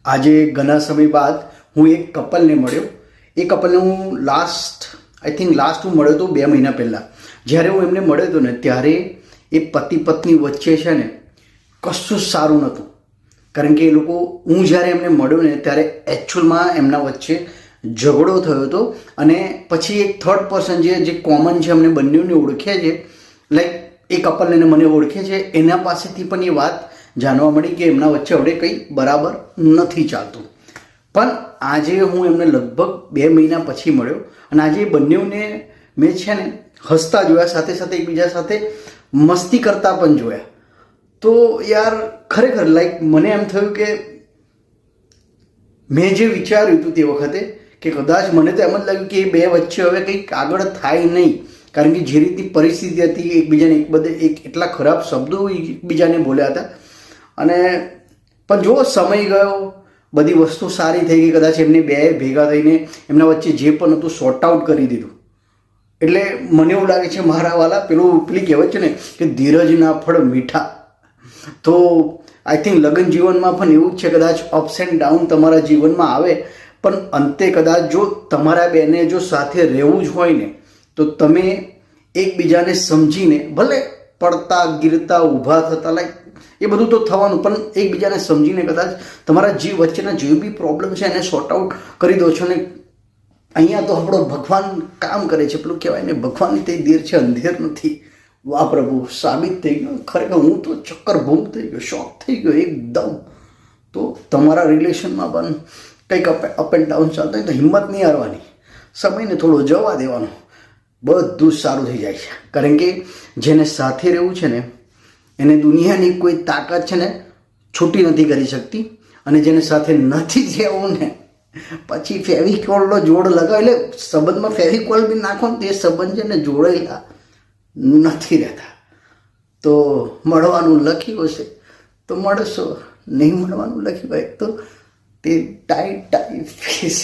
આજે ઘણા સમય બાદ હું એક કપલને મળ્યો. એ કપલને હું લાસ્ટ હું મળ્યો હતો 2 મહિના પહેલાં. જ્યારે હું એમને મળ્યો હતો ને ત્યારે એ પતિ પત્ની વચ્ચે છે ને કશું જ સારું નહોતું. કારણ કે એ લોકો, હું જ્યારે એમને મળ્યો ને ત્યારે એકચ્યુઅલમાં એમના વચ્ચે ઝઘડો થયો હતો. અને પછી એક થર્ડ પર્સન જે કોમન છે, અમને બંનેને ઓળખે છે, લાઈક એ કપલને મને ઓળખે છે, એના પાસેથી પણ એ વાત જાણવા મળી કે એમના વચ્ચે હવે કંઈ બરાબર નથી ચાલતું. પણ આજે હું એમને લગભગ 2 મહિના પછી મળ્યો અને આજે એ બંનેઓને મેં છે ને હસતા જોયા, સાથે સાથે એકબીજા સાથે મસ્તી કરતા પણ જોયા. તો યાર ખરેખર લાઈક મને એમ થયું કે મેં જે વિચાર્યું હતું તે વખતે કે કદાચ મને તો એમ જ લાગ્યું કે એ બે વચ્ચે હવે કંઈક આગળ થાય નહીં. કારણ કે જે રીતની પરિસ્થિતિ હતી, એકબીજાને એટલા ખરાબ શબ્દો એકબીજાને બોલ્યા હતા. અને પણ જો સમય ગયો, બધી વસ્તુ સારી થઈ ગઈ. કદાચ એમને બે ભેગા થઈને એમના વચ્ચે જે પણ હતું સોર્ટ આઉટ કરી દીધું. એટલે મને એવું લાગે છે મારા વાલા, પેલી કહેવત છે ને કે ધીરજના ફળ મીઠા. તો આઈ થિંક લગ્ન જીવનમાં પણ એવું જ છે. કદાચ અપ્સ એન્ડ ડાઉન તમારા જીવનમાં આવે, પણ અંતે કદાચ જો તમારા બેને જો સાથે રહેવું જ હોય ને તો તમે એકબીજાને સમજીને, ભલે પડતા ગીરતા ઊભા થતા, લાઈક એ બધું તો થવાનું, પણ એકબીજાને સમજીને કદાચ તમારા વચ્ચેના જે બી પ્રોબ્લેમ છે એને સોર્ટ આઉટ કરી દો છો. ને અહીંયા તો આપણો ભગવાન કામ કરે છે. પેલું કહેવાય ને, ભગવાનની તે દેર છે અંધેર નથી. વાહ પ્રભુ, સાબિત થઈ ગયું. ખરેખર હું તો ચક્કર ભૂમ થઈ ગયો, શોક થઈ ગયો એકદમ. તો તમારા રિલેશનમાં પણ કંઈક અપ એન્ડ ડાઉન ચાલતા હોય તો હિંમત નહીં હારવાની, સમયને થોડો જવા દેવાનો, બધું જ સારું થઈ જાય છે. કારણ કે જેને સાથે રહેવું છે ને એને દુનિયાની કોઈ તાકાત છે ને છૂટી નથી કરી શકતી. અને જેને સાથે નથી રહેવું ને પછી ફેવિકોલનો જોડ લગાવ, એટલે સંબંધમાં ફેવિકોલ બી નાખો ને તે સંબંધ છે ને જોડાયેલા નથી રહેતા. તો મળવાનું લખ્યું હશે તો મળશો, નહીં મળવાનું લખ્યું હોય તો તે ટાઈટ ફેસ